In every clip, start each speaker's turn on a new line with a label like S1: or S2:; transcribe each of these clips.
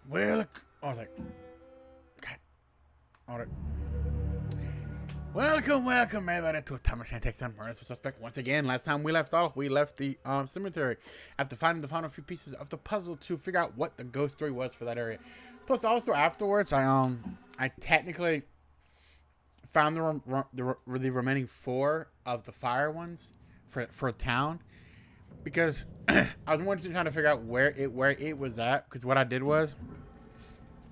S1: Well, I was like, God, all right. Welcome, everybody, to Thomas Takes on Murders for Suspect. Once again, last time we left off, we left the cemetery after finding the final few pieces of the puzzle to figure out what the ghost story was for that area. Plus, also afterwards, I technically found the remaining 4 of the fire ones for a town, because I was more trying to figure out where it was at. Because what I did was,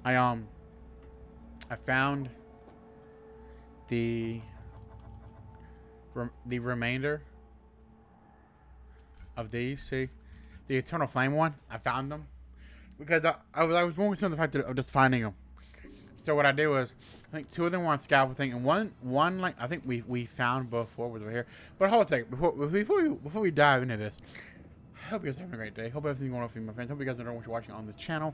S1: I found the remainder of these. See, the Eternal Flame one, I found them because I was more concerned with the fact of just finding them. So what I did was, I think 2 of them were on scaffolding, and one like I think we found before was over here. But hold on a second, before we dive into this, I hope you guys are having a great day. Hope everything's going well for you, my friends. Hope you guys are enjoying what you're watching on the channel.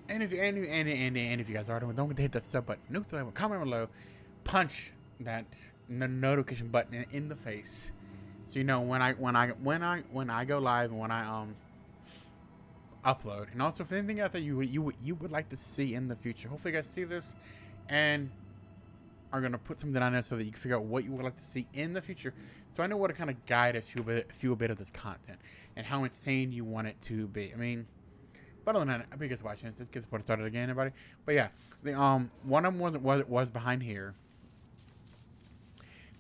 S1: And if you guys are, don't forget to hit that sub button, note the comment below, punch that notification button in the face, so you know when I go live and when I upload. And also, if anything out there you would like to see in the future, hopefully you guys see this and are gonna put something on there so that you can figure out what you would like to see in the future, so I know what to kind of guide a few bit of this content and how insane you want it to be. I mean. But other than that, I hope you guys watching this. Let's get the started again, everybody. But yeah, the one of them was behind here.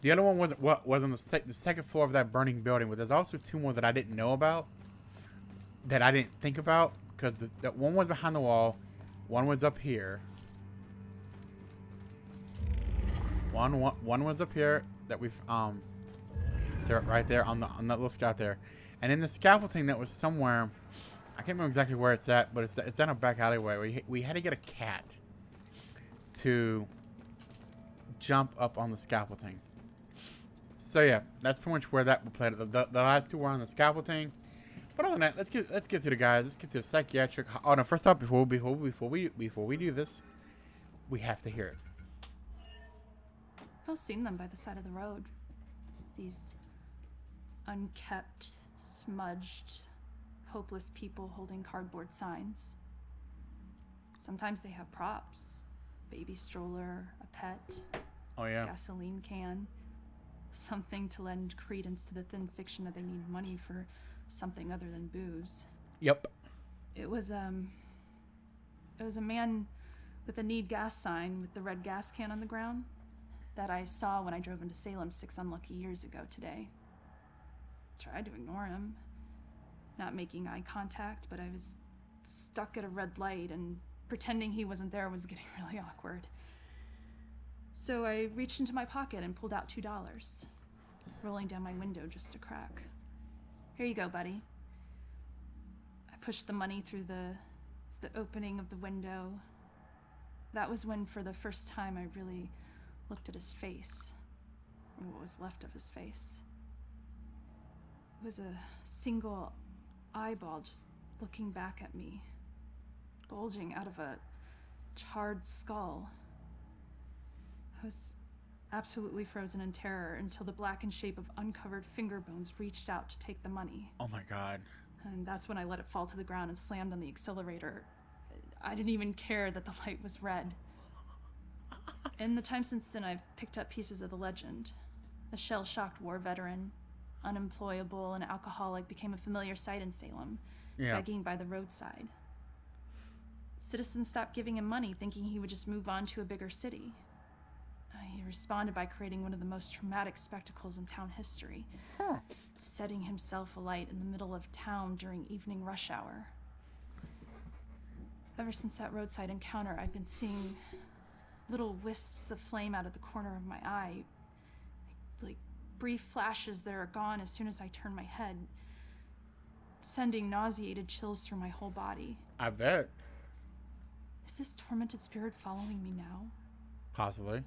S1: The other one was on the second floor of that burning building. But there's also 2 more that I didn't know about, that I didn't think about, because the one was behind the wall, one was up here. One was up here that we've right there on that little scout there, and in the scaffolding that was somewhere. I can't remember exactly where it's at, but it's down a back alleyway. We had to get a cat to jump up on the scaffolding. So yeah, that's pretty much where that played. The last 2 were on the scaffolding. But other than that, let's get to the guys. Let's get to the psychiatric. Oh no! First off, before we do this, we have to hear it.
S2: I've seen them by the side of the road. These unkept, smudged, hopeless people holding cardboard signs. Sometimes they have props. Baby stroller, a pet,
S1: oh yeah,
S2: gasoline can. Something to lend credence to the thin fiction that they need money for something other than booze.
S1: Yep.
S2: It was a man with a need gas sign with the red gas can on the ground that I saw when I drove into Salem 6 unlucky years ago today. Tried to ignore him. Not making eye contact, but I was stuck at a red light, and pretending he wasn't there was getting really awkward. So I reached into my pocket and pulled out $2, rolling down my window just a crack. Here you go, buddy. I pushed the money through the opening of the window. That was when, for the first time, I really looked at his face, or what was left of his face. It was a single eyeball just looking back at me, bulging out of a charred skull. I was absolutely frozen in terror until the blackened shape of uncovered finger bones reached out to take the money.
S1: Oh my god.
S2: And that's when I let it fall to the ground and slammed on the accelerator. I didn't even care that the light was red. In the time since then, I've picked up pieces of the legend. A shell-shocked war veteran, unemployable and alcoholic, became a familiar sight in Salem, begging by the roadside. Citizens stopped giving him money, thinking he would just move on to a bigger city. He responded by creating one of the most traumatic spectacles in town history, setting himself alight in the middle of town during evening rush hour. Ever since that roadside encounter, I've been seeing little wisps of flame out of the corner of my eye, like brief flashes that are gone as soon as I turn my head, sending nauseated chills through my whole body.
S1: I bet.
S2: Is this tormented spirit following me now?
S1: Possibly.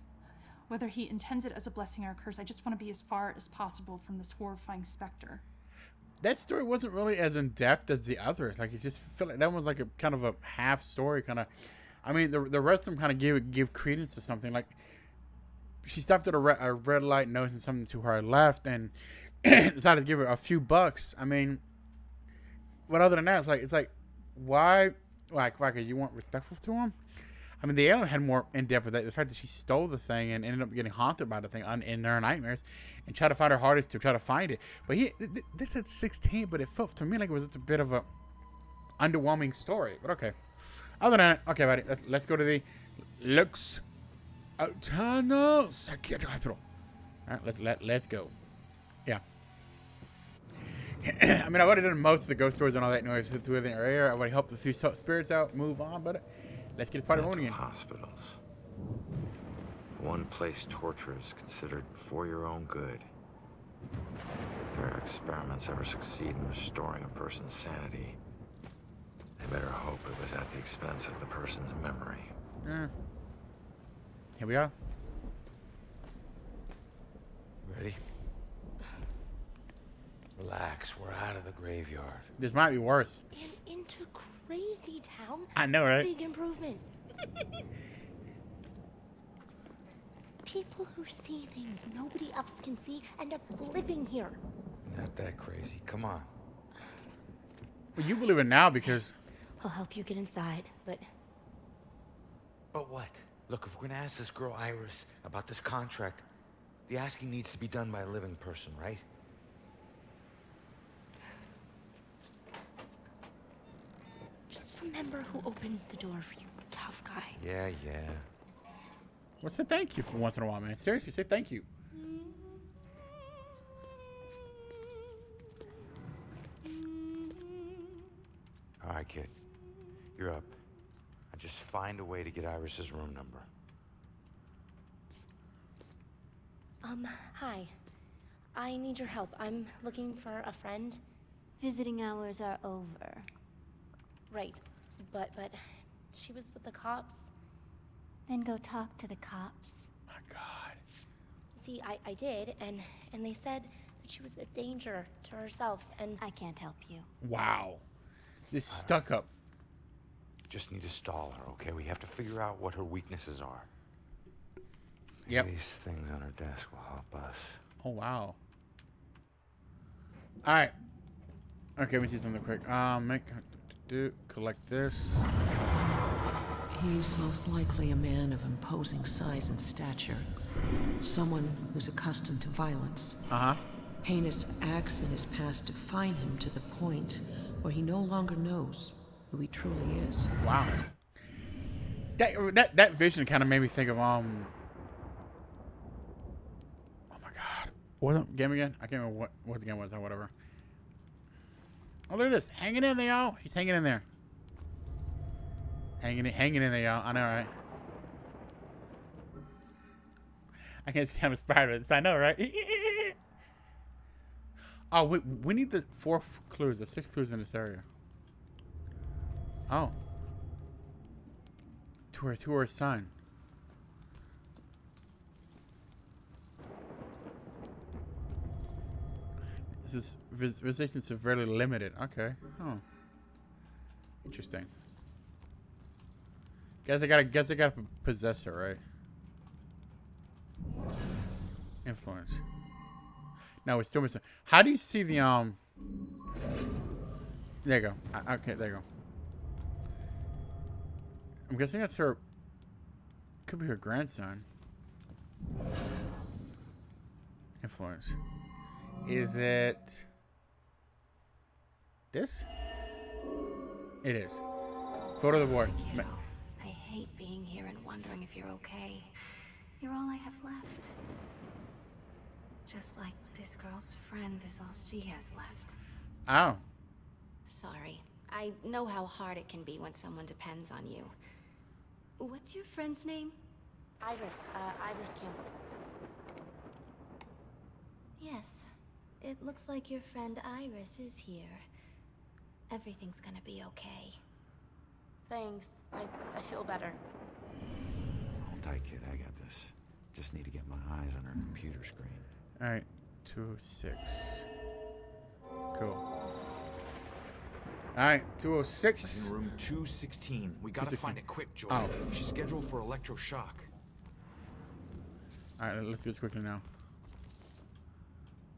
S2: Whether he intends it as a blessing or a curse, I just want to be as far as possible from this horrifying specter.
S1: That story wasn't really as in-depth as the others. Like, it just felt like that was like a kind of a half story kind of. I mean, the rest of them kind of give credence to something. Like, she stopped at a red light, noticing something to her left, and decided to give her a few bucks. I mean, but other than that, it's like, why like you weren't respectful to him. I mean, the alien had more in depth with that. The fact that she stole the thing and ended up getting haunted by the thing in her nightmares, and tried to find her hardest to try to find it. But this said 16, but it felt to me like it was just a bit of a underwhelming story. But okay. Other than that, okay, buddy, let's go to the Aeterna Psychiatric Hospital. All right, let's go. Yeah. I mean, I've already done most of the ghost stories and all that noise through the area. I already helped a few spirits out, move on, but let's get the party rolling again.
S3: Hospitals. One place torture is considered for your own good. If their experiments ever succeed in restoring a person's sanity, they better hope it was at the expense of the person's memory.
S1: Here we are.
S3: Ready? Relax, we're out of the graveyard.
S1: This might be worse.
S4: And into crazy town?
S1: I know, right?
S4: Big improvement. People who see things nobody else can see end up living here.
S3: Not that crazy. Come on.
S1: Well, you believe it now because...
S4: I'll help you get inside, but...
S5: But what? Look, if we're gonna ask this girl Iris about this contract, the asking needs to be done by a living person, right?
S4: Just remember who opens the door for you, tough guy.
S5: Yeah.
S1: Well, say thank you for once in a while, man. Seriously, say thank you.
S5: All right, kid. You're up. Now just find a way to get Iris's room number.
S4: Hi. I need your help. I'm looking for a friend.
S6: Visiting hours are over.
S4: Right. But she was with the cops.
S6: Then go talk to the cops.
S1: My God.
S4: See, I did, and they said that she was a danger to herself, and...
S6: I can't help you.
S1: Wow. This stuck up.
S5: Just need to stall her, okay? We have to figure out what her weaknesses are.
S1: Yep.
S5: These things on her desk will help us.
S1: Oh, wow. All right. Okay, let me see something quick. Collect this.
S7: He's most likely a man of imposing size and stature. Someone who's accustomed to violence.
S1: Uh-huh.
S7: Heinous acts in his past define him to the point where he no longer knows who he truly is.
S1: Wow. That vision kind of made me think of Oh my God. What was the game again? I can't remember what the game was or whatever. Oh, look at this. Hanging in there, y'all. He's hanging in there. Hanging in there, y'all. I know, right? I can't see I'm inspired with this. I know, right? Oh, we need the 4 clues. There's 6 clues in this area. Oh. To her son. This is visitation severely limited. Okay. Oh. Interesting. Guess I gotta possess her, right? Influence. No, we're still missing. How do you see the There you go. Okay, there you go. I'm guessing that's her. Could be her grandson. Influence. Is it this? It is. Photo of the boy.
S6: I hate being here and wondering if you're okay. You're all I have left. Just like this girl's friend is all she has left.
S1: Oh.
S8: Sorry. I know how hard it can be when someone depends on you. What's your friend's name?
S4: Iris Campbell.
S8: Yes. It looks like your friend Iris is here. Everything's gonna be okay.
S4: Thanks. I feel better.
S3: Hold tight, kid. I got this. Just need to get my eyes on her computer screen.
S1: All right. 206. Cool. All right. 206.
S9: She's in room 216. We gotta
S1: 216.
S9: find it quick, Joy.
S1: Oh.
S9: She's scheduled for electroshock.
S1: All right. Let's do this quickly now.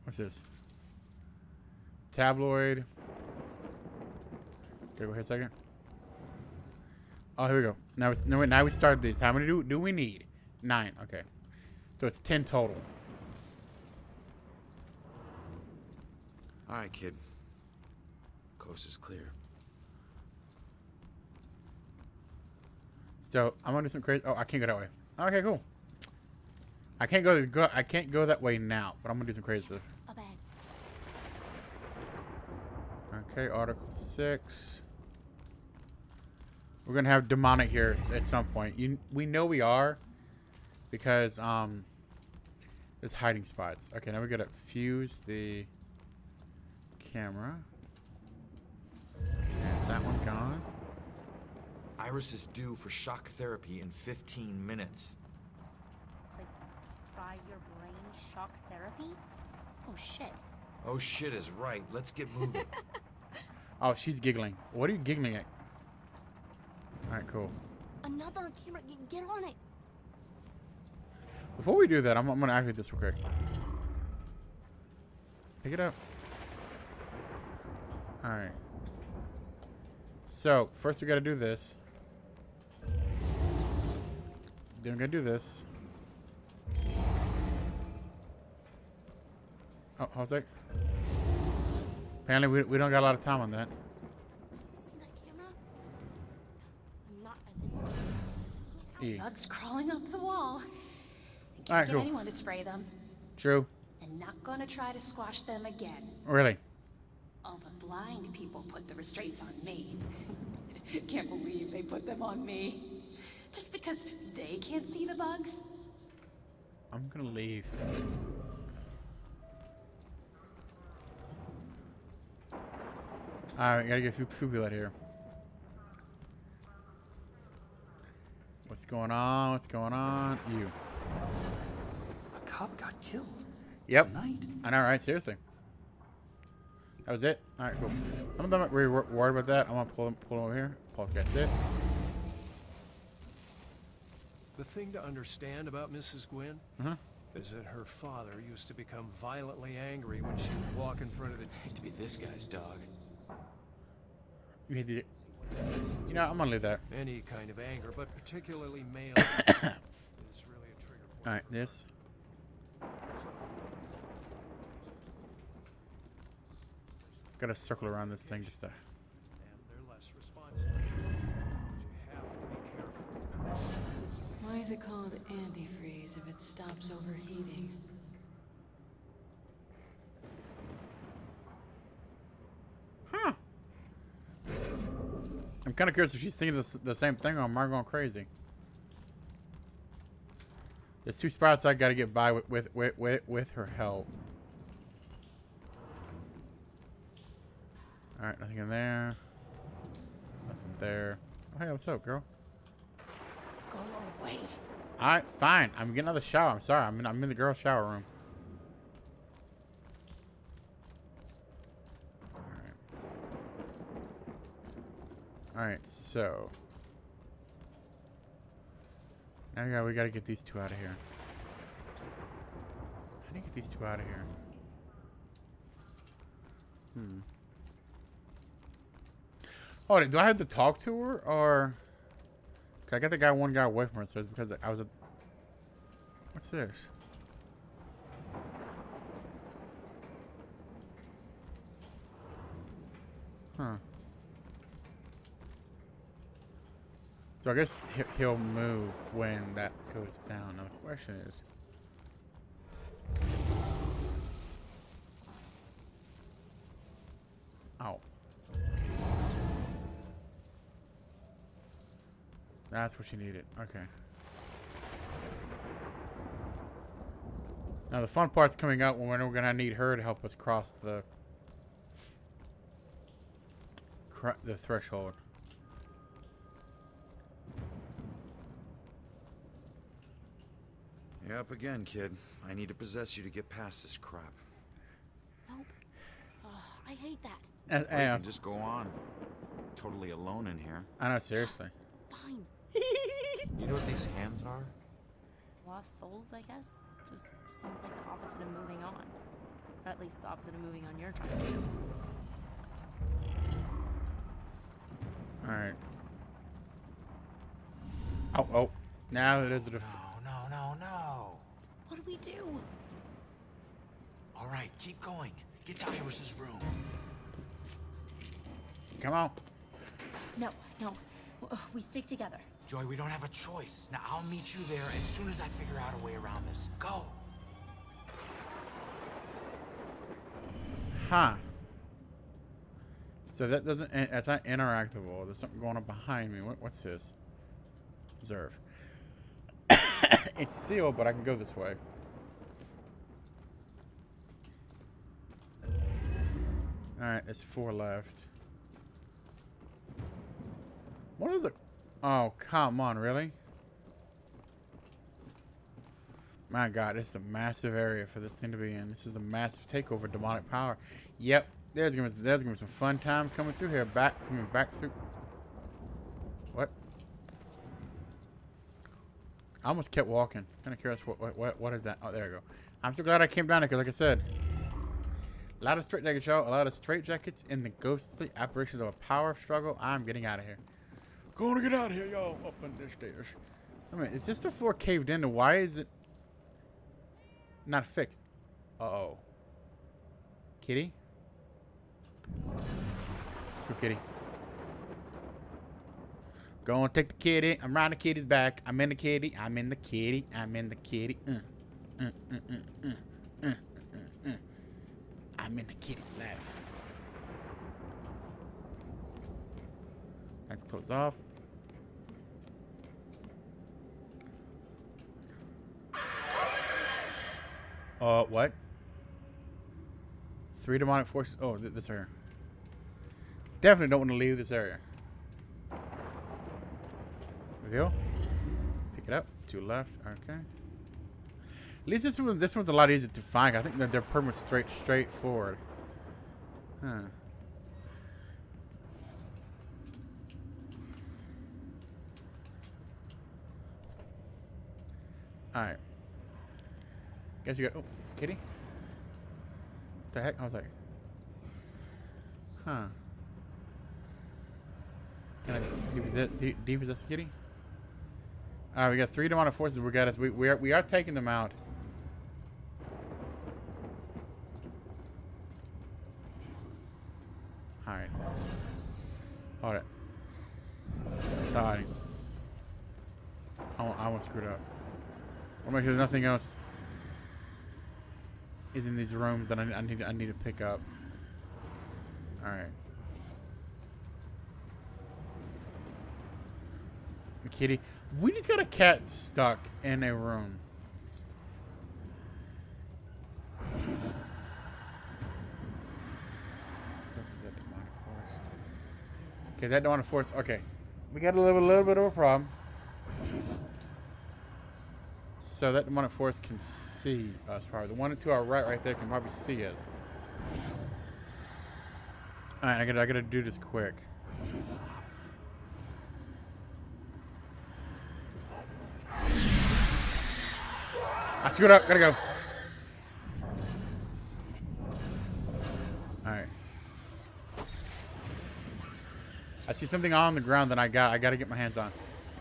S1: What's this? Tabloid. Okay, go ahead a second. Oh, here we go. Now it's now we start these. How many do we need? 9. Okay. So it's 10 total.
S9: All right, kid. Coast is clear.
S1: So I'm gonna do some crazy. Oh, I can't go that way. Okay, cool. I can't go that way now, but I'm gonna do some crazy stuff.
S4: A bed.
S1: Okay, Article 6. We're gonna have demonic here at some point. We know we are, because there's hiding spots. Okay, now we gotta fuse the camera. Is that one gone?
S9: Iris is due for shock therapy in 15 minutes.
S4: Like, fry your brain shock therapy? Oh, shit.
S9: Oh shit is right. Let's get moving.
S1: Oh, she's giggling. What are you giggling at? Alright, cool.
S4: Another camera. Get on it.
S1: Before we do that, I'm gonna activate this real quick. Pick it up. Alright. So, first we gotta do this. Then we're gonna do this. Oh, how's that? Apparently we don't got a lot of time on that.
S4: See that camera? I'm not as
S1: E.
S10: Bugs crawling up the wall. I can't
S1: Alright,
S10: get
S1: cool.
S10: anyone to spray them.
S1: True.
S10: And not gonna try to squash them again.
S1: Really?
S10: All the blind people put the restraints on me. Can't believe they put them on me. Just because they can't see the bugs?
S1: I'm gonna leave. Alright, gotta get a few people out here. What's going on? What's going on? You.
S11: A cop got killed.
S1: Yep.
S11: Tonight.
S1: I know, right? Seriously. That was it? Alright, cool. I'm not really worried about that. I'm gonna pull him over here. That's it.
S12: The thing to understand about Mrs. Gwynn is that her father used to become violently angry when she would walk in front of the
S9: Hate to be this guy's dog.
S1: You know, I'm gonna leave that.
S12: any kind of anger, but particularly male is really a trigger point.
S1: Alright, this. Gotta circle around this thing just to.
S12: And they're less responsive. But you have to be careful.
S13: Why is it called antifreeze if it stops overheating?
S1: Huh. I'm kind of curious if she's thinking the same thing or am I going crazy? There's 2 spots I gotta get by with her help. Alright, nothing in there. Nothing there. Oh, hey, what's up, girl?
S10: Go away.
S1: Alright, fine. I'm getting out of the shower. I'm sorry. I'm in the girls' shower room. Alright, so. Now we gotta get these 2 out of here. How do you get these 2 out of here? Oh, do I have to talk to her, or? Cause I got the one guy away from her, so it's because I was a. What's this? Huh. So I guess he'll move when that goes down. Now the question is. Oh. That's what you needed. Okay. Now the fun part's coming out when we're gonna need her to help us cross the threshold.
S9: You're up again, kid. I need to possess you to get past this crap.
S4: Nope. I hate that.
S9: Or you can just go on. Totally alone in here.
S1: I know, seriously.
S4: Fine.
S3: You know what these hands are?
S4: Lost souls, I guess. Just seems like the opposite of moving on. Or at least the opposite of moving on you're trying to do.
S1: Alright. Oh, oh. Now it is a
S5: No, no.
S4: What do we do?
S5: All right, keep going. Get to Iris's room.
S1: Come on.
S4: No. We stick together.
S5: Joy, we don't have a choice. Now, I'll meet you there as soon as I figure out a way around this. Go.
S1: Huh. So that doesn't, that's not interactable. There's something going on behind me. What's this? Observe. It's sealed, but I can go this way. Alright, there's 4 left. What is it? Oh, come on, really? My god, it's a massive area for this thing to be in. This is a massive takeover of demonic power. Yep, there's gonna be some fun time coming through here. Coming back through. What? I almost kept walking. Kind of curious what is that? Oh, there we go. I'm so glad I came down here because, like I said, a lot of straitjackets, y'all. A lot of straitjackets in the ghostly apparitions of a power struggle. I'm getting out of here. Going to get out of here, y'all. Up on the stairs. I mean, is this the floor caved in? Why is it not fixed? Uh-oh. Kitty? Let's go, kitty. Go and take the kitty. I'm riding the kitty's back. I'm in the kitty. I'm in the kitty. I'm in the kitty. I'm in the kitty. Laugh. That's closed off. What? 3 demonic forces. Oh, this area. Definitely don't want to leave this area. Reveal. Pick it up. 2 left. Okay. At least this one's a lot easier to find. I think that they're pretty much straightforward. Huh. Alright. Guess you got. Oh, kitty? What the heck? I was like. Huh. Can I depossess the kitty? Alright, we got 3 demonic forces. We are taking them out. Alright. Hold it. Die. I almost screwed up. I'll make sure nothing else is in these rooms that I need to pick up. Alright. Kitty. We just got a cat stuck in a room. Okay, that demonic force. Okay. We got a little bit of a problem. So that demonic force can see us probably. The one to our right there can probably see us. Alright, I gotta do this quick. I screwed up, gotta go. Alright. I see something on the ground that I gotta get my hands on.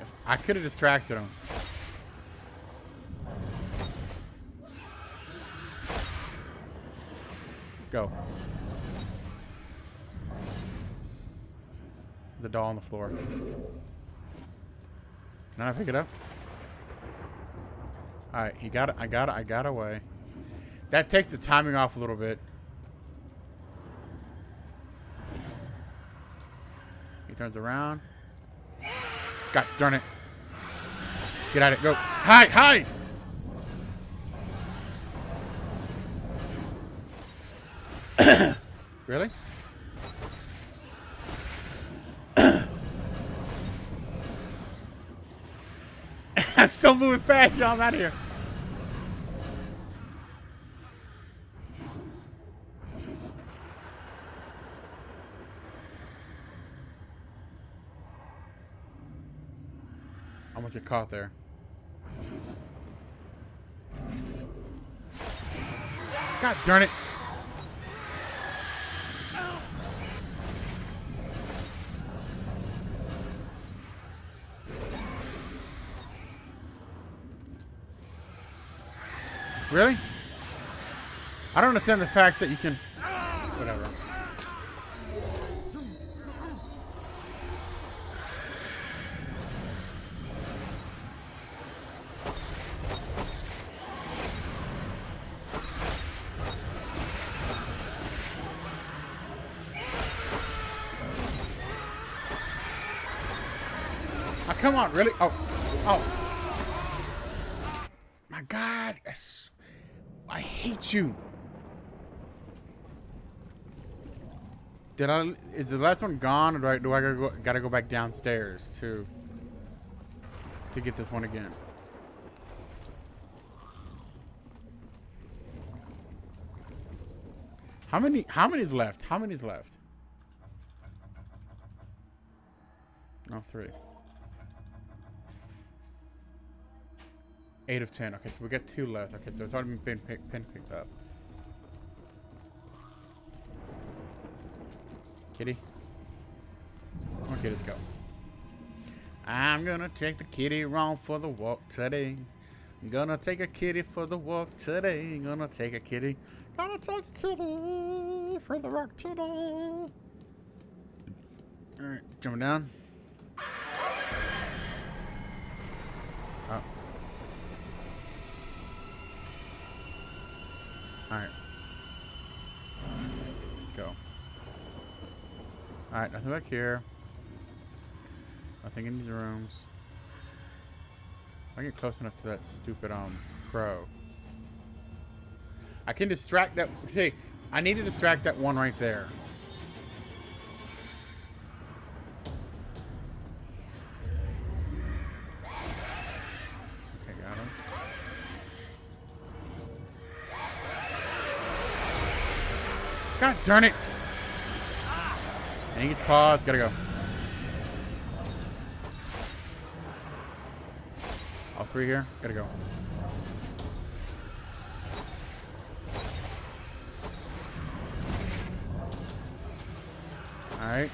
S1: If I could have distracted him. Go. The doll on the floor. Can I pick it up? Alright, he got it. I got away. That takes the timing off a little bit. He turns around. God darn it. Get at it. Go. Hide! Hide! Really? I'm still moving fast, y'all. I'm out of here. I almost get caught there. God darn it. Really? I don't understand the fact that you can... Whatever. Oh, come on, really? Oh. Oh. My God. I hate you. Is the last one gone, or do I gotta go back downstairs to get this one again? How many's left? How many's left? No, 3. 8 of 10. Okay, so we got 2 left. Okay, so it's already been picked up. Kitty. Come on, kitty, let's go. I'm gonna take the kitty around for the walk today. I'm gonna take a kitty for the walk today. Gonna take a kitty. Gonna take a kitty for the walk today. Alright, jumping down. Oh. Alright. Let's go. Alright, nothing back here. Nothing in these rooms. I get close enough to that stupid crow. I can distract that. See, I need to distract that one right there. Okay, got him. God darn it! And he gets paused. Gotta go. All 3 here. Gotta go. Alright.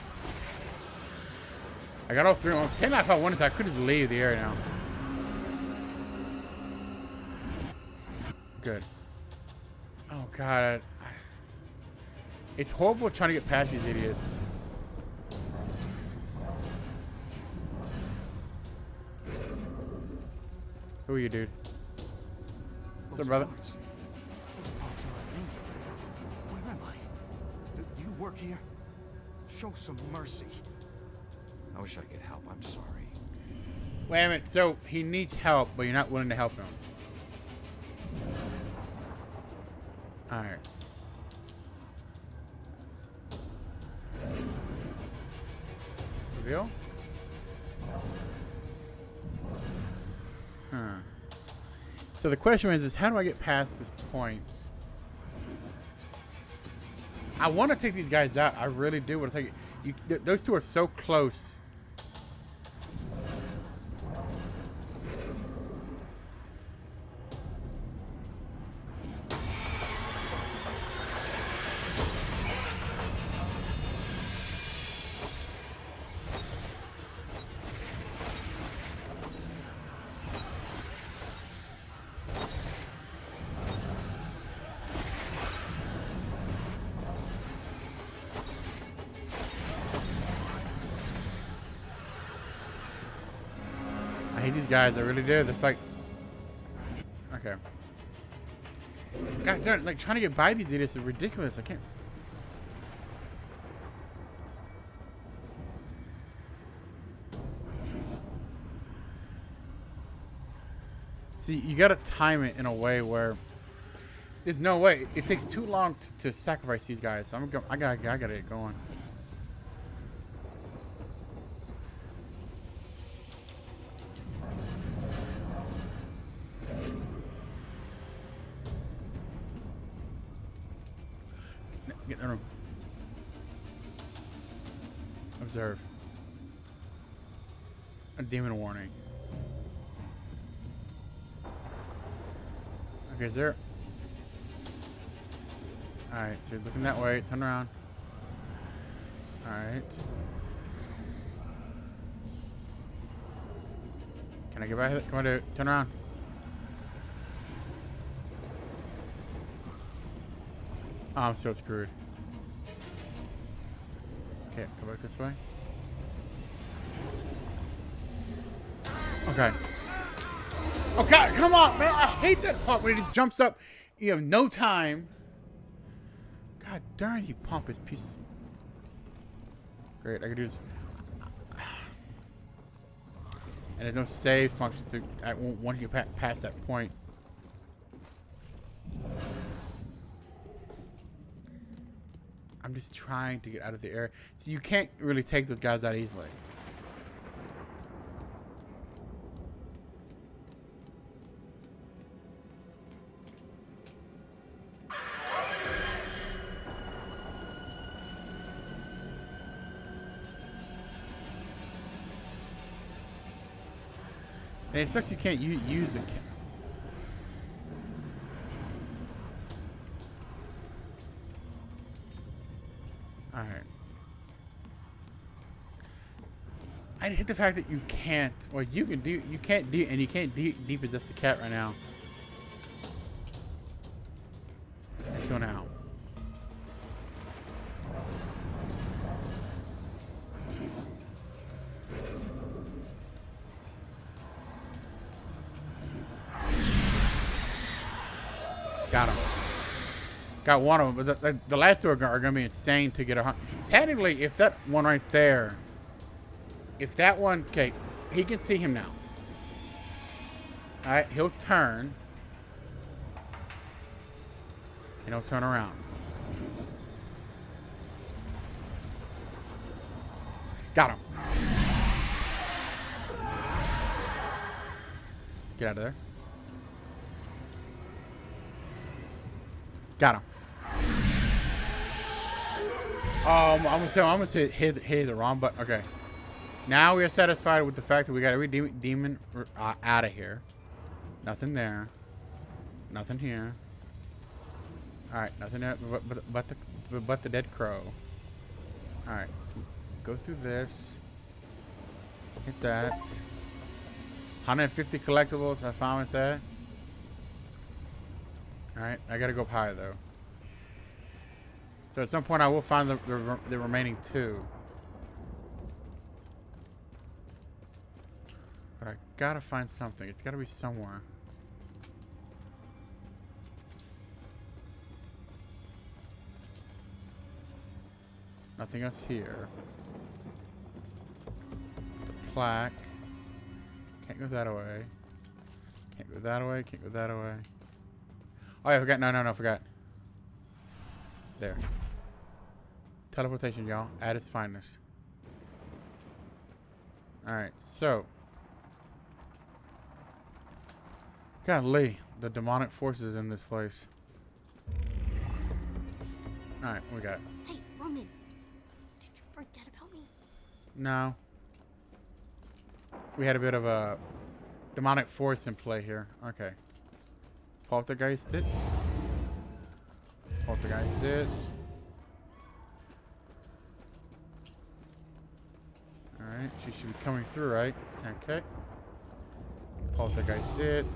S1: I got all 3. Well, if I wanted to, I could just leave the area now. Good. Oh, God. It's horrible trying to get past these idiots. Who are you, dude? What's up, brother?
S11: Those parts aren't me. Where am I? Do you work here? Show some mercy.
S9: I wish I could help. I'm sorry.
S1: Wait a minute. So he needs help, but you're not willing to help him. All right. Reveal? Huh. So the question is how do I get past this point? I want to take these guys out. I really do want to take it. Those 2 are so close. I hate these guys. I really do. It's like... Okay. God darn it. Like, trying to get by these idiots is ridiculous. I can't... See, you gotta time it in a way where... There's no way. It takes too long to sacrifice these guys. So I gotta get going. Get in the room. Observe. A demon warning. Okay, is there... Alright, so he's looking that way. Turn around. Alright. Can I get by? Come on, dude. Turn around. Oh, I'm so screwed. Okay, go back this way. Okay. Oh God, come on, man! I hate that part when he just jumps up. You have no time. God darn, you pompous piece. Great, I can do this. And there's no save function to once you pass that point. I'm just trying to get out of the area. So you can't really take those guys out easily. And it sucks you can't use the... Alright. I hate the fact that you can't... Well, you can do... You can't do... And you can't depossess the cat right now. So now. Got him. Got one of them, but the last two are going to be insane to get a hunt. Technically, if that one right there, if that one, okay, he can see him now. All right, he'll turn, and he'll turn around. Got him. Get out of there. Got him. I'm gonna say hit the wrong button. Okay. Now we are satisfied with the fact that we got every demon out of here. Nothing there. Nothing here. All right. Nothing there. But the dead crow. All right. Go through this. Hit that. 150 collectibles. I found with that. Alright, I gotta go up higher though. So at some point I will find the remaining two. But I gotta find something. It's gotta be somewhere. Nothing else here. The plaque. Can't go that way. Can't go that way. Can't go that way. Oh, yeah, I forgot. No, I forgot. There. Teleportation, y'all. At its finest. Alright, so. Golly, the demonic forces in this place. Alright, what we got?
S4: Hey, Roman. Did you forget about me?
S1: No. We had a bit of a demonic force in play here. Okay. Poltergeist it. Poltergeist it. Alright, she should be coming through, right? Okay. Poltergeist it.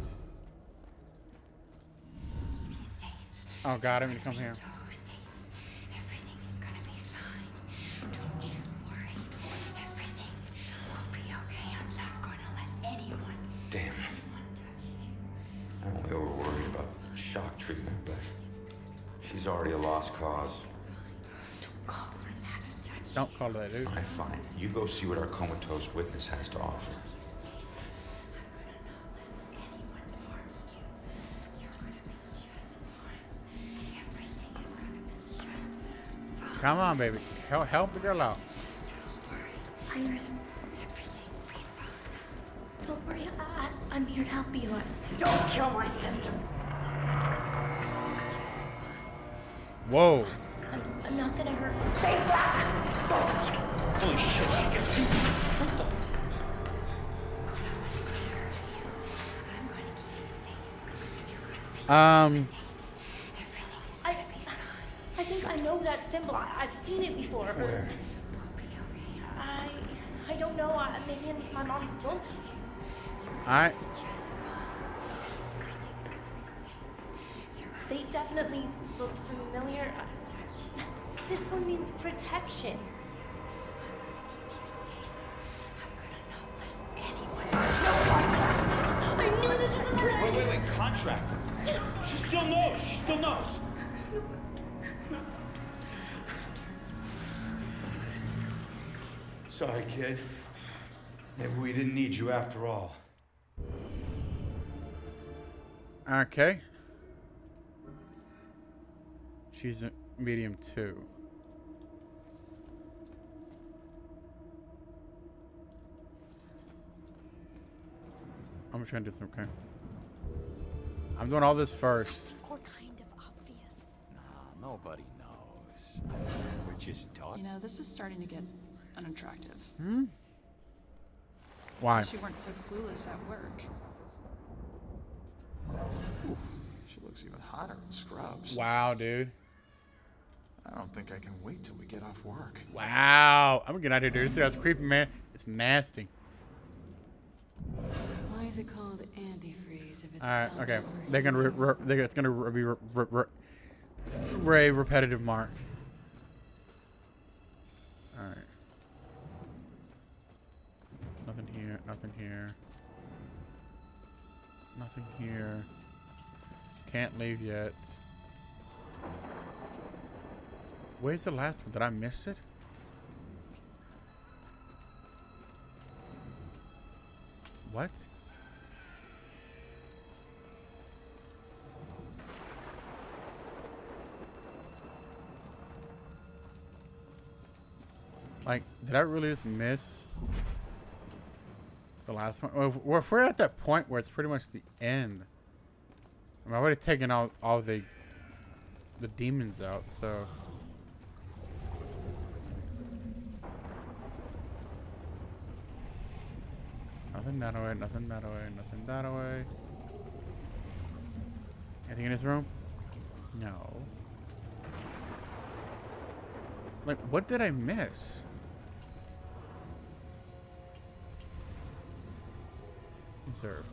S6: Keep you safe.
S1: Oh god, I'm gonna come here.
S6: So safe. Everything is gonna be fine. Don't you worry. Everything will be okay. I'm not gonna let anyone.
S3: Damn. I'm only over worried about shock treatment, but she's already a lost cause.
S6: Don't call her that.
S1: Don't call her that, dude.
S3: Alright, fine. You go see what our comatose witness has to offer.
S1: Come on, baby. Help the girl out.
S6: Don't worry. Iris, everything will be fine. Don't worry. I'm here to help you.
S10: Don't kill my sister.
S1: Whoa.
S6: I'm not gonna hurt her.
S10: Stay back.
S5: Holy shit, she can see me. What the?
S14: I think I know that symbol. I've seen it before.
S5: Where?
S14: I don't know. Maybe in my mom's book.
S1: Alright.
S14: They definitely look familiar. This one means protection. I knew this was a
S9: Wait, contract. She still knows. She still knows. Sorry, kid. Maybe we didn't need you after all.
S1: Okay. She's a medium 2. I'm trying to do some. Okay. I'm doing all this first.
S4: Or kind of obvious.
S9: Nah, nobody knows. We're just talking.
S2: You know, this is starting to get unattractive.
S1: Hmm? Why?
S2: She weren't so clueless at work.
S11: Oof, she looks even hotter in scrubs.
S1: Wow, dude.
S11: I don't think I can wait till we get off work.
S1: Wow. I'm gonna get out of here, dude. This guy's creepy, man. It's nasty.
S13: Why is it called antifreeze if it's
S1: Alright, okay. They're gonna it's gonna be repetitive mark. Alright. Nothing here, nothing here. Nothing here. Can't leave yet. Where's the last one? Did I miss it? What? Like, did I really just miss the last one? Well, if we're at that point where it's pretty much the end, I mean, I've already taken all the demons out, so. Nothing that way, nothing that way, nothing that way. Anything in this room? No. Like, what did I miss? Observe.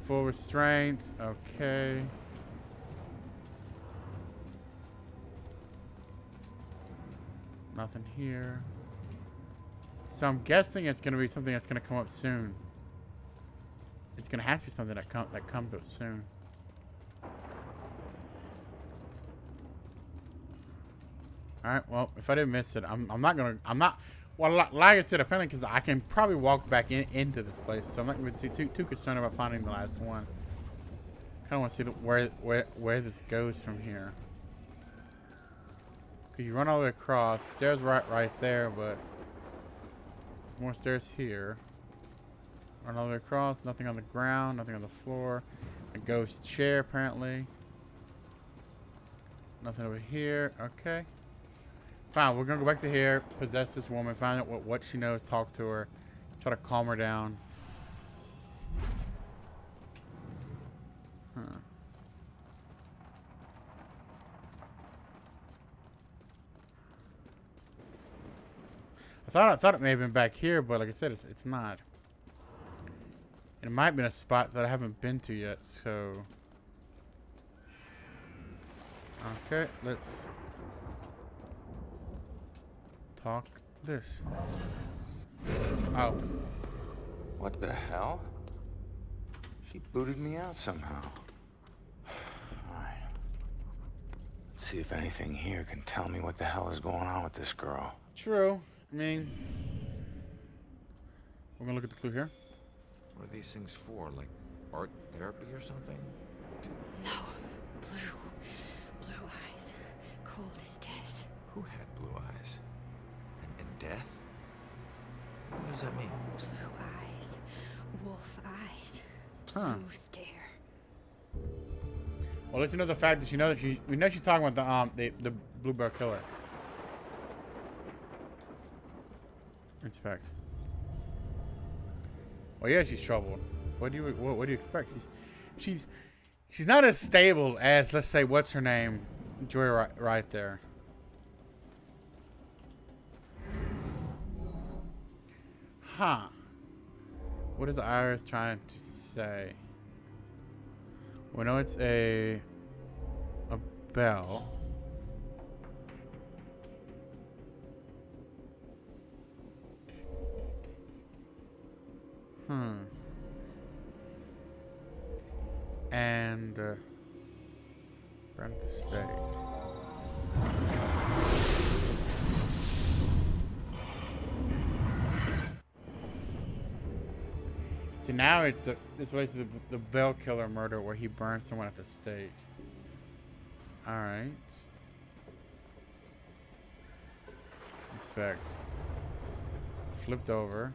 S1: Full restraint. Okay. Nothing here. So I'm guessing it's going to be something that's going to come up soon. It's going to have to be something that comes up soon. Alright, well, if I didn't miss it, I'm not going to... Well, like I said, apparently, because I can probably walk back into this place, so I'm not going to be too concerned about finding the last one. Kind of want to see where this goes from here. Because you run all the way across. Stairs right there, but... More stairs here. Run all the way across. Nothing on the ground. Nothing on the floor. A ghost chair, apparently. Nothing over here. Okay. Fine. We're going to go back to here. Possess this woman. Find out what she knows. Talk to her. Try to calm her down. Huh. I thought it may have been back here, but like I said, it's not. It might have been a spot that I haven't been to yet, so... Okay, let's... talk this. Oh.
S3: What the hell? She booted me out somehow. Alright. Let's see if anything here can tell me what the hell is going on with this girl.
S1: True. I mean, we're gonna look at the clue here.
S9: What are these things for? Like art therapy or something?
S10: No. Blue eyes. Cold as death.
S9: Who had blue eyes? And death? What does that mean?
S10: Blue eyes. Wolf eyes.
S1: Huh.
S10: Blue stare.
S1: Well, at least you know the fact that we know she's talking about the Blue Bear Killer. Inspect. Well, yeah, she's troubled. What do you expect? She's not as stable as, let's say, what's her name, Joy right there. Huh. What is the iris trying to say? We know it's a bell. And burn the stake. See, now it's this relates to the bell killer murder where he burns someone at the stake. All right. Inspect. Flipped over.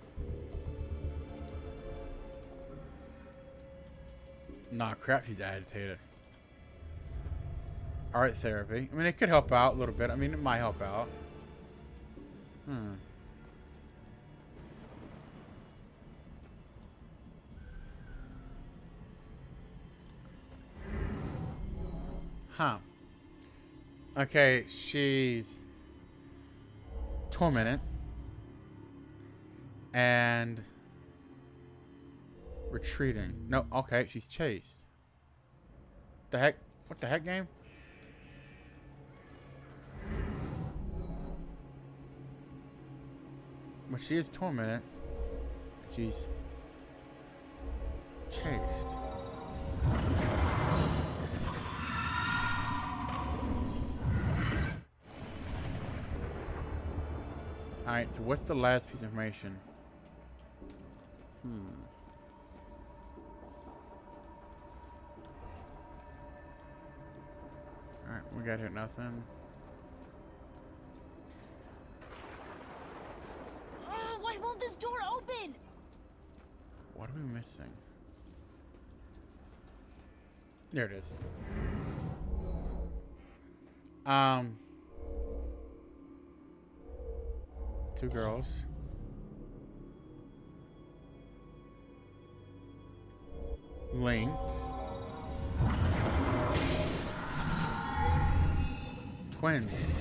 S1: Nah, crap, she's agitated. Art therapy. I mean, it could help out a little bit. I mean, it might help out. Huh. Okay, she's tormented. And retreating. No, okay, she's chased. The heck? What the heck, game? But she is tormented. She's chased. Alright, so what's the last piece of information? Alright, we got here nothing.
S4: Why won't this door open?
S1: What are we missing? There it is. Two girls. Linked. Twins.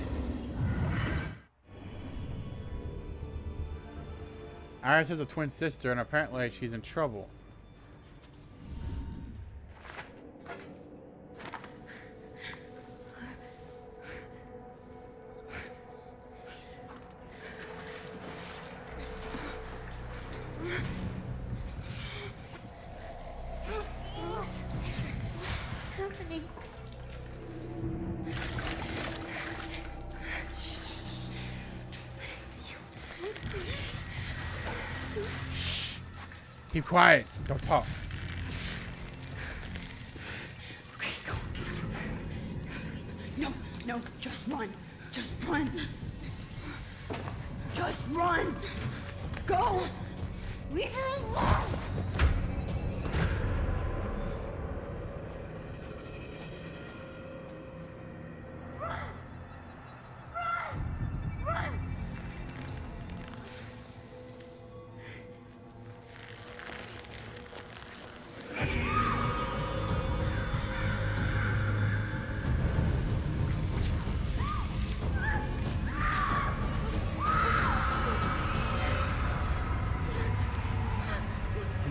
S1: Iris has a twin sister, and apparently she's in trouble. Keep quiet. Don't talk.
S10: No, just run. Just run. Just run. Go. Leave her alone.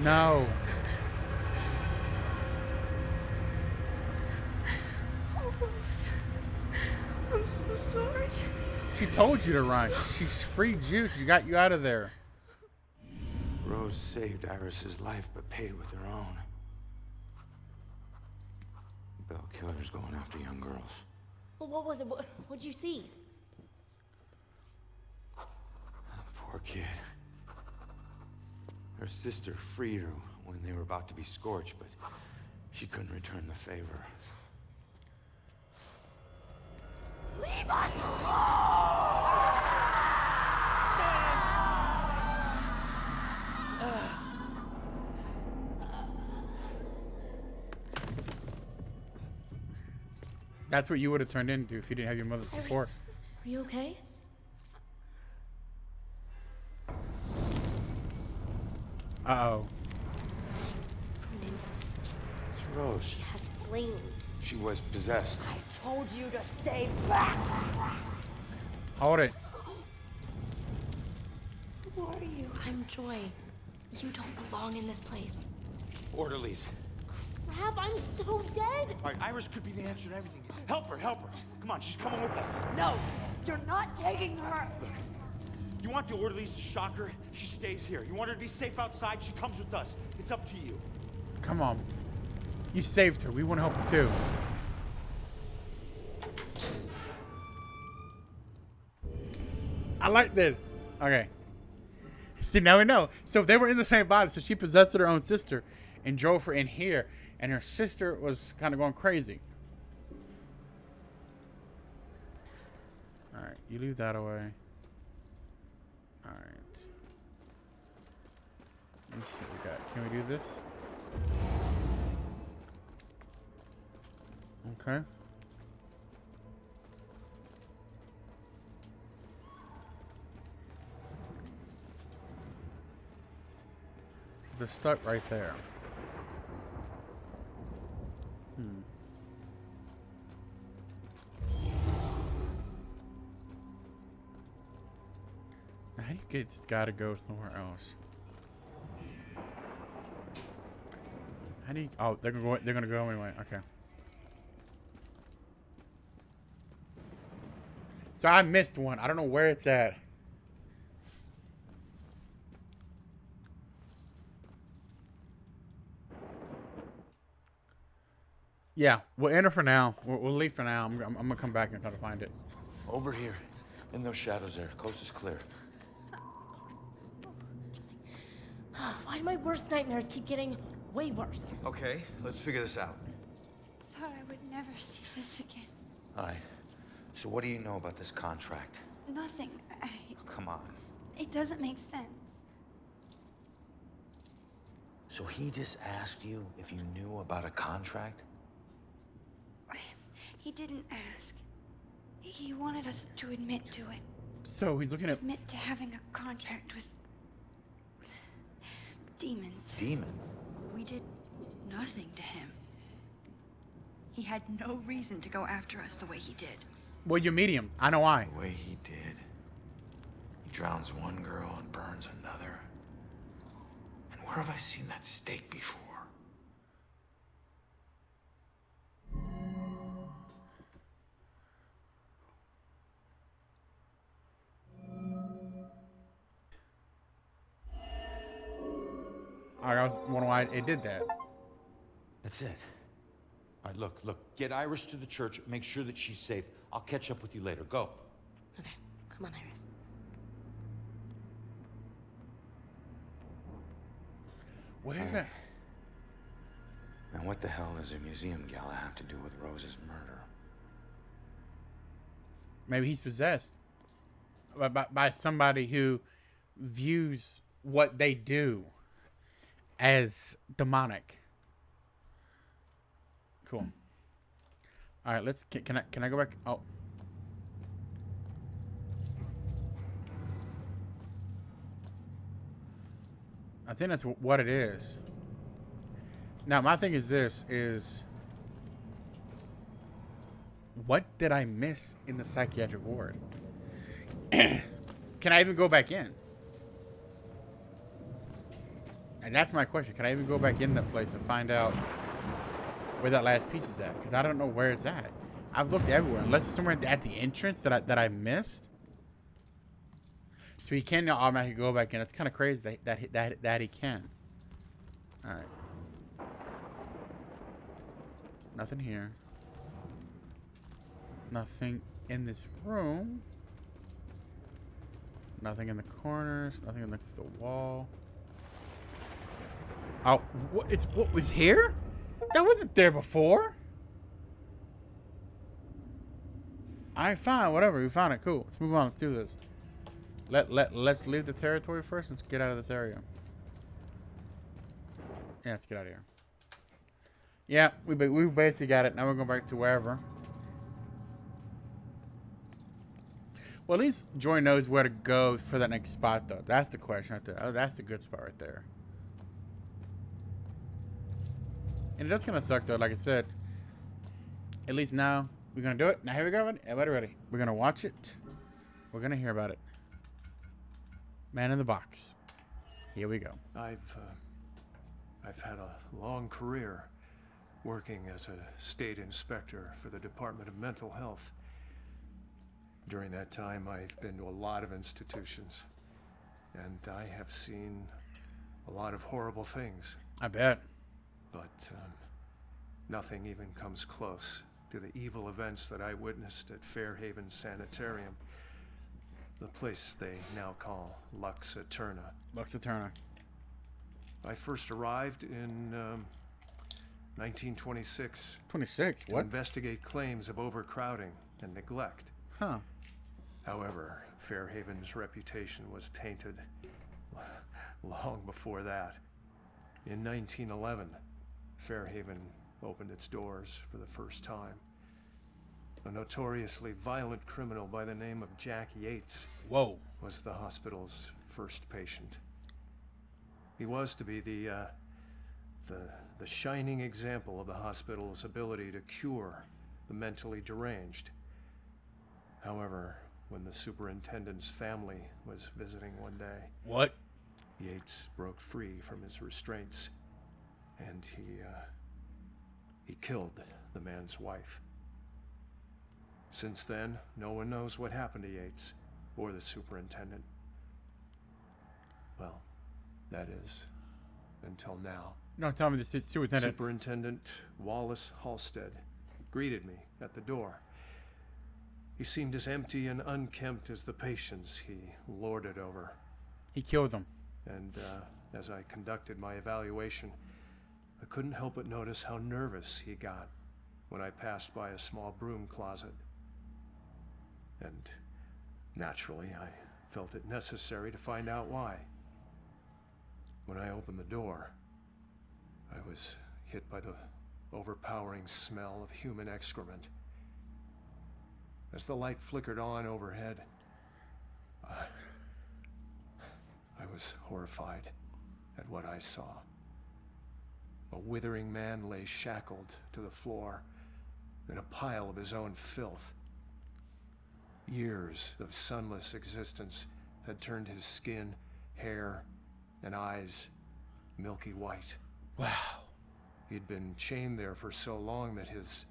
S1: No.
S10: I'm so sorry.
S1: She told you to run. She's freed you. She got you out of there.
S5: Rose saved Iris's life, but paid with her own. Bell killer's going after young girls.
S14: Well, what was it? What'd you see?
S5: Poor kid. Her sister freed her when they were about to be scorched, but she couldn't return the favor.
S10: Leave us alone!
S1: That's what you would have turned into if you didn't have your mother's support.
S14: Are you okay?
S1: Uh-oh.
S5: It's Rose.
S14: She has flames.
S5: She was possessed.
S10: I told you to stay back.
S1: Hold it.
S14: Who are you? I'm Joy. You don't belong in this place.
S5: Orderlies.
S14: crap, I'm so dead!
S9: All right, Iris could be the answer to everything. Help her, help her. Come on, she's coming with us.
S14: No, you're not taking her!
S9: You want the orderlies to shock her? She stays here. You want her to be safe outside? She comes with us. It's up to you.
S1: Come on. You saved her. We want to help her too. I like that. Okay. See, now we know. So if they were in the same body, so she possessed her own sister and drove her in here, and her sister was kind of going crazy. Alright, you leave that away. Alright. Let's see what we got. Can we do this? Okay. They're stuck right there. How do you get this guy to go somewhere else? How do you? Oh, they're gonna go anyway. Okay. So I missed one. I don't know where it's at. Yeah, we'll enter for now. We'll leave for now. I'm gonna come back and try to find it.
S5: Over here, in those shadows there. Coast is clear.
S14: Why do my worst nightmares keep getting way worse?
S9: Okay, let's figure this out.
S6: Thought I would never see this again.
S5: All right. So what do you know about this contract?
S6: Nothing.
S5: Oh, come on.
S6: It doesn't make sense.
S5: So he just asked you if you knew about a contract?
S6: He didn't ask. He wanted us to admit to it.
S1: So he's looking at...
S6: Admit to having a contract with... demons.
S5: Demon?
S15: We did nothing to him. He had no reason to go after us the way he did.
S1: Well, you meet him. I know why.
S3: The way he did. He drowns one girl and burns another. And where have I seen that stake before?
S1: I was wondering why it did that.
S5: That's it. All right, look. Get Iris to the church. Make sure that she's safe. I'll catch up with you later. Go.
S4: Okay, come on, Iris.
S1: What is that?
S3: Now what the hell does a museum gala have to do with Rose's murder?
S1: Maybe he's possessed by somebody who views what they do as demonic. Cool. All right, let's. Can I go back? Oh. I think that's what it is. Now, my thing is this: what did I miss in the psychiatric ward? Can I even go back in? And that's my question. Can I even go back in that place and find out where that last piece is at? Because I don't know where it's at. I've looked everywhere, unless it's somewhere at the entrance that I missed. So he can now automatically go back in. It's kind of crazy that he can. All right. Nothing here. Nothing in this room. Nothing in the corners. Nothing next to the wall. Oh, what was here? That wasn't there before. Alright, fine, whatever. We found it. Cool. Let's move on. Let's do this. Let's leave the territory first. Let's get out of this area. Yeah, let's get out of here. Yeah, we basically got it. Now we're going back to wherever. Well, at least Joy knows where to go for that next spot, though. That's the question right there. Oh, that's the good spot right there. And it does kind of suck, though. Like I said, at least now we're going to do it. Now, here we go. Everybody ready? We're going to watch it. We're going to hear about it. Man in the box. Here we go.
S12: I've had a long career. working as a state inspector for the Department of Mental Health. During that time, I've been to a lot of institutions, and I have seen a lot of horrible things.
S1: I bet.
S12: But nothing even comes close to the evil events that I witnessed at Fairhaven Sanitarium, the place they now call Lux Aeterna.
S1: Lux Aeterna.
S12: I first arrived in 1926.
S1: 26?
S12: To
S1: What?
S12: investigate claims of overcrowding and neglect.
S1: Huh.
S12: However, Fairhaven's reputation was tainted long before that. In 1911, Fairhaven opened its doors for the first time. A notoriously violent criminal by the name of Jack Yates was the hospital's first patient. He was to be the shining example of the hospital's ability to cure the mentally deranged. However, when the superintendent's family was visiting one day,
S1: what?
S12: Yates broke free from his restraints, and he killed the man's wife. Since then, no one knows what happened to Yates or the superintendent. Well, that is, until now.
S1: No, tell me the superintendent.
S12: Superintendent Wallace Halstead greeted me at the door. He seemed as empty and unkempt as the patients he lorded over.
S1: He killed them.
S12: And as I conducted my evaluation, I couldn't help but notice how nervous he got when I passed by a small broom closet. And naturally, I felt it necessary to find out why. When I opened the door, I was hit by the overpowering smell of human excrement. As the light flickered on overhead, I was horrified at what I saw. A withering man lay shackled to the floor in a pile of his own filth. Years of sunless existence had turned his skin, hair, and eyes milky white.
S1: Wow.
S12: He'd been chained there for so long that his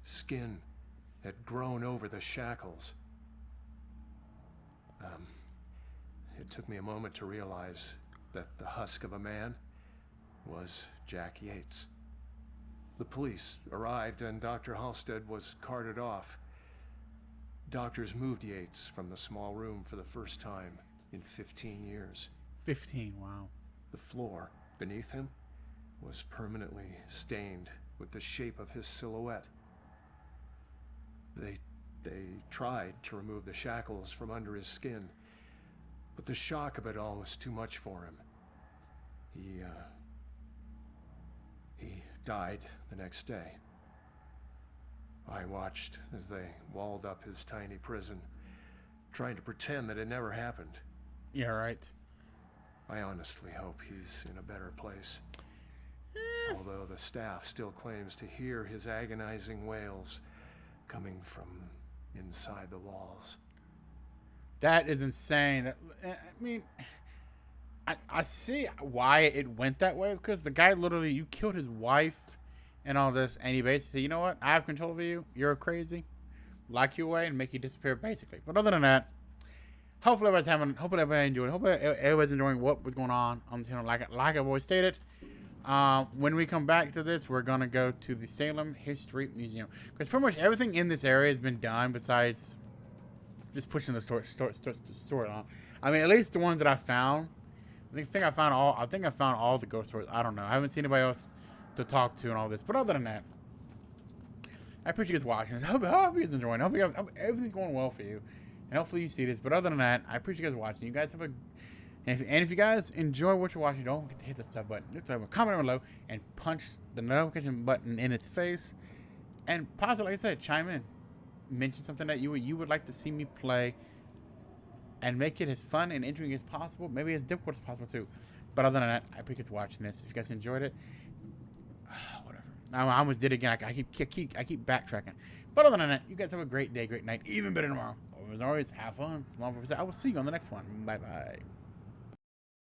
S12: skin had grown over the shackles. It took me a moment to realize that the husk of a man was Jack Yates. The police arrived and Dr. Halstead was carted off. Doctors moved Yates from the small room for the first time in 15 years.
S1: 15, wow.
S12: The floor beneath him was permanently stained with the shape of his silhouette. They tried to remove the shackles from under his skin, but the shock of it all was too much for him. He died the next day. I watched as they walled up his tiny prison, trying to pretend that it never happened.
S1: Yeah, right.
S12: I honestly hope he's in a better place. Although the staff still claims to hear his agonizing wails coming from inside the walls.
S1: That is insane. I mean, I see why it went that way, because the guy literally, you killed his wife and all this, and he basically said, you know what, I have control over you, you're crazy, lock you away and make you disappear, basically. But other than that, hopefully everybody enjoyed it. Hopefully everybody's enjoying what was going on the channel. Like I've always stated, when we come back to this, we're going to go to the Salem History Museum, because pretty much everything in this area has been done besides just pushing the story on. I mean, at least the ones that I found. I think I found all the ghost stories. I don't know. I haven't seen anybody else to talk to and all this. But other than that, I appreciate you guys watching. I hope you guys enjoying. I hope everything's going well for you, and hopefully you see this. But other than that, I appreciate you guys watching. You guys have a and if you guys enjoy what you're watching, don't forget to hit the sub button, comment down below, and punch the notification button in its face. And possibly, like I said, chime in, mention something that you would like to see me play, and make it as fun and intriguing as possible. Maybe as difficult as possible too. But other than that, I appreciate you guys watching this. If you guys enjoyed it, whatever. I almost did it again. I keep backtracking. But other than that, you guys have a great day, great night, even better tomorrow. As always, have fun. I will see you on the next one. Bye bye.